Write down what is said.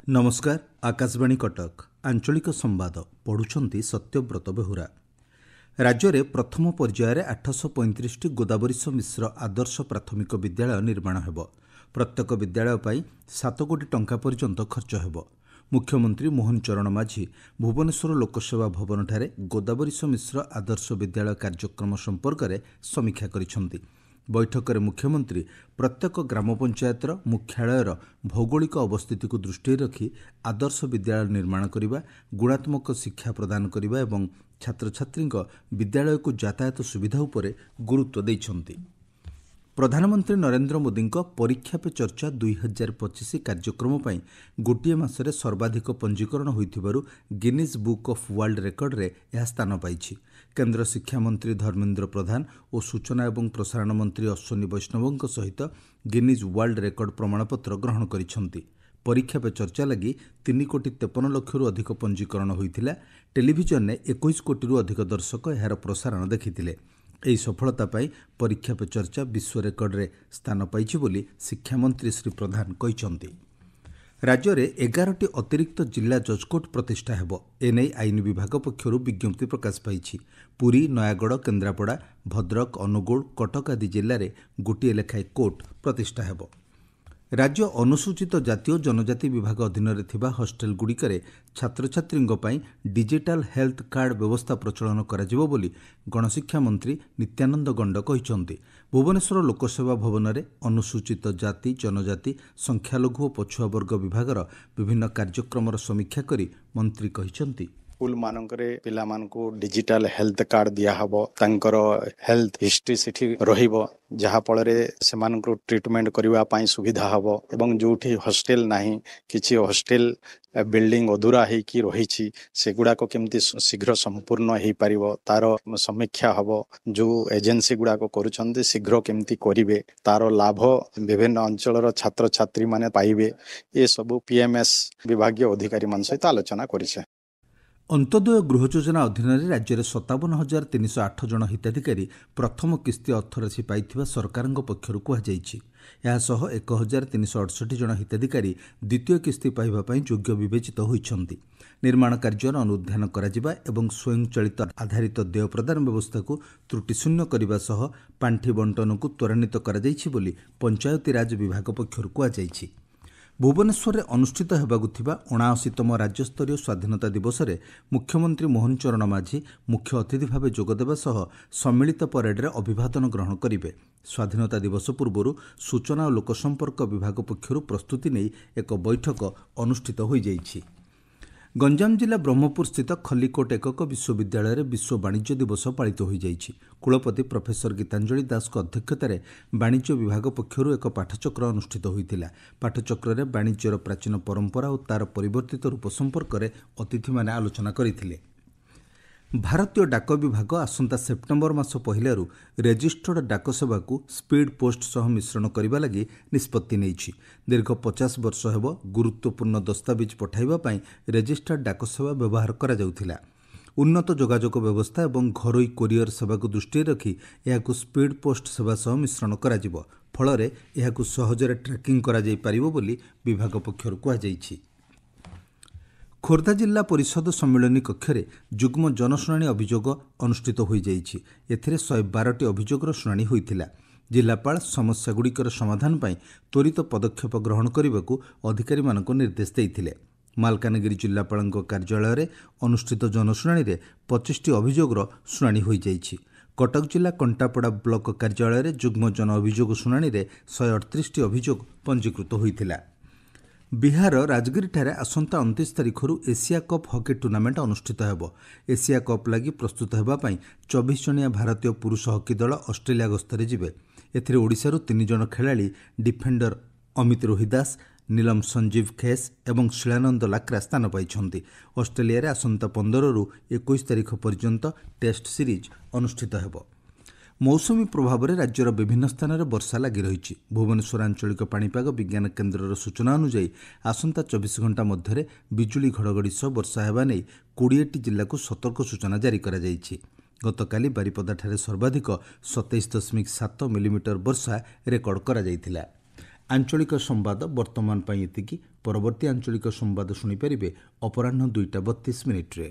नमस्कार आकाशवाणी कटक आंचलिक संवाद पढ़ुछंती सत्यव्रत बेहुरा। राज्य में प्रथम पर्यायर 835 गोदावरीश मिश्र आदर्श प्राथमिक विद्यालय निर्माण हेब। प्रत्येक विद्यालय पर 7 कोटी टंका पर्यंत खर्च हेब। मुख्यमंत्री मोहन चरण माझी भुवनेश्वर लोकसेवा भवन ठारे गोदावरीश मिश्र आदर्श विद्यालय कार्यक्रम संपर्क में समीक्षा करिसेंति। बैठक में मुख्यमंत्री प्रत्येक ग्राम पंचायतर मुख्यालयर भौगोलिक अवस्थिति को दृष्टि रखी आदर्श विद्यालय निर्माण करने, गुणात्मक शिक्षा प्रदान करने और छात्र छात्री विद्यालय को यातायात सुविधा उपर गुरुत्व देइछंती। प्रधानमंत्री नरेंद्र मोदी परीक्षा पे चर्चा 2025 कार्यक्रम पर गोटे मासरे सर्वाधिक पंजीकरण होइथिबारु Guinness book of world record रे यह स्थान पाइछि। केंद्र शिक्षा मंत्री धर्मेंद्र प्रधान और सूचना एवं प्रसारण मंत्री अश्विनी वैष्णव सहित गिनीज वर्ल्ड रेकर्ड प्रमाणपत्र ग्रहण करिसेंति। परीक्षा पे चर्चा लगी 3,53,00,000 अधिक पंजीकरण होइथिला। टेलीविजन ने 21 कोटी अधिक दर्शक यार प्रसारण देखिथिले। ଏହି ସଫଳତା ପାଇଁ ପରୀକ୍ଷା ପେ ଚର୍ଚ୍ଚା ବିଶ୍ୱ ରେକର୍ଡରେ ସ୍ଥାନ ପାଇଛି ବୋଲି ଶିକ୍ଷାମନ୍ତ୍ରୀ ଶ୍ରୀ ପ୍ରଧାନ କହିଛନ୍ତି। ରାଜ୍ୟରେ 11ଟି ଅତିରିକ୍ତ ଜିଲ୍ଲା ଜଜକୋର୍ଟ ପ୍ରତିଷ୍ଠା ହେବ। ଏନେଇ ଆଇନ ବିଭାଗ ପକ୍ଷରୁ ବିଜ୍ଞପ୍ତି ପ୍ରକାଶ ପାଇଛି। ପୁରୀ, ନୟାଗଡ଼, କେନ୍ଦ୍ରାପଡ଼ା, ଭଦ୍ରକ, ଅନୁଗୁଳ, କଟକ ଆଦି ଜିଲ୍ଲାରେ ଗୋଟିଏ ଲେଖାଏଁ କୋର୍ଟ ପ୍ରତିଷ୍ଠା ହେବ। राज्य अनुसूचित जाति और जनजाति विभाग अधीन थिबा हॉस्टेलगुड़िकरे छात्रछात्रींक पई डिजिटल हेल्थ कार्ड व्यवस्था प्रचलन कराजिबो बोली गणशिक्षा मंत्री नित्यानंद गंड कहिसंति। भुवनेश्वर लोकसेवा भवन में अनुसूचित जाति जनजाति संख्यालघु और पछुआ वर्ग विभागर विभिन्न कार्यक्रम समीक्षा करी मंत्री कहिसंति स्कूल मानकरे पिला मानकु डिजिटल हेल्थ कार्ड दिया हबो। तांकर हेल्थ हिस्ट्री सिठी रहिबो, जहा फଳରେ सेमानकु ट्रीटमेंट करिवा पई सुविधा हबो। एवं जोठी हॉस्टल नाही किछि हॉस्टल बिल्डिंग अधूरा है कि रही सेगुड़ा को केमती शीघ्र संपूर्ण हो पार तार समीक्षा हबो। जो एजेंसी गुड़ा को करुछंती शीघ्र केमती करिवे तार लाभ विभिन्न अंचल छात्र छात्री माने पाइबे। ये सब पीएमएस विभागीय अधिकारी मान सहित आलोचना करिसे। अंत्योदय गृह योजना अधीन राज्य में 57,308 जन हिताधिकारी प्रथम किस्ती अर्थराशि पाइथिबा सरकार पक्षर कहुଯାଇଛି। यासह 1,368 जन हिताधिकारी द्वितीय किस्ती पाइबा पई योग्य विवेचित होइछंती। निर्माण कार्य अनुध्यान कराजिबा एवं स्वयंचलित आधारित देय प्रदान व्यवस्था को त्रुटिशून्य करने सह पांठी बंटन को त्वरान्वित कराଯାଇଛି बोली पंचायती राज विभाग पक्षर कहुଯାଇଛି। भुवनेश्वर में अनुष्ठित होगाकु 79तम राज्यस्तरीय स्वाधीनता दिवस में मुख्यमंत्री मोहन चरण माझी मुख्य अतिथि भाव जोगदेवा सह सम्मिलित परेड में अभिवादन ग्रहण करेंगे। स्वाधीनता दिवस पूर्व सूचना और लोकसंपर्क विभाग पक्षर प्रस्तुति नहीं एक बैठक अनुष्ठित हो जाइछि। गंजाम जिला ब्रह्मपुर स्थित खल्लीकोट एकक विश्वविद्यालय में विश्व वाणिज्य दिवस पालित हो जाइछि। कुलपति प्रोफेसर गीतांजलि दास अध्यक्षतार वाणिज्य विभाग पक्षर एक पाठचक्र अनुष्ठित होता। पाठचक्र में वाणिज्यर प्राचीन परंपरा और तार परिवर्तित रूप संपर्क में अतिथि माने आलोचना करथिले। भारतीय डाक विभाग आसंता सेप्टेम्बर मास पहिलारू रेजिस्टर्ड डाक सेवा को स्पीड पोस्ट सह मिश्रण करने लगी निष्पत्ति नेइछि। दीर्घ 50 वर्ष हेब गुरुत्वपूर्ण दस्तावेज पठाइबा पई रेजिस्टर्ड डाक सेवा व्यवहार करा जाउथिला। उन्नत जोगाजोग व्यवस्था और घरोई कोरियर सेवा को दृष्टि रखी यह स्पीड पोस्ट सेवा सह मिश्रण कराजिबो। फଳରେ यह सहजरे ट्रैकिंग करा जाई परिबो बोली विभाग पक्षर कहुଯାଇଛି। खोर्धा जिला परिषद सम्मिलनी कक्ष में जुग्म जनशुणाणी अभियोग अनुष्ठित हो जाइछि। एथिरे 112टी अभियोगर शुणाणी होइथिला। जिलापाल समस्यागुड़िकर समाधान पर त्वरित पदक्षेप ग्रहण करने को अधिकारी मानक निर्देश देइथिले। मालकानगिरी जिलापाल कार्यालय में अनुष्ठित जनशुणाणी में 25टी अभियोगर शुणाणी हो जाइछि। कटक जिला कंटापड़ा ब्लॉक कार्यालय में जुग्म जन अभियोग शुणाणी में 138टी अभियोग पंजीकृत होइथिला। बिहार राजगिरी ठारे आसंता 29 तारिखरू एशिया कप हॉकी टूर्नामेंट अनुष्ठित हेब। एशिया कप लगी प्रस्तुत हेबापई 24 जनिया भारतीय पुरुष हॉकी दल ऑस्ट्रेलिया गस्तरे जिबे। एथिरे ओडिशारू 3 जन खेलाड़ी डिफेंडर अमित रोहिदास, नीलम संजीव खेस और शिलानंद लाक्रा स्थान पाइछंती। ऑस्ट्रेलिया रे आसंता 15 रू 21 तारिख पर्यंत टेस्ट सीरीज अनुष्ठित हेब। मौसुमी प्रभाव में राज्यर विभिन्न स्थान में वर्षा लगी रही। भुवनेश्वर आंचलिक पाणीपाग विज्ञान केन्द्र सूचना अनुसार आसंता 24 घंटा मध्य बिजुली घड़घड़ी सह वर्षा होगा नहीं 20टी जिला को सतर्क सूचना जारी करा जाइछि। गतकाली बारिपदा ठारे सर्वाधिक 27.7 मिलीमीटर वर्षा रेकर्ड करा जाइथिला। ଆଞ୍ଚଳିକ ସମ୍ବାଦ ବର୍ତ୍ତମାନ ପାଇଁ ଏତିକି। ପରବର୍ତ୍ତୀ ଆଞ୍ଚଳିକ ସମ୍ବାଦ ଶୁଣିପାରିବେ ଅପରାହ୍ନ 2ଟା 32 ମିନିଟ୍ରେ।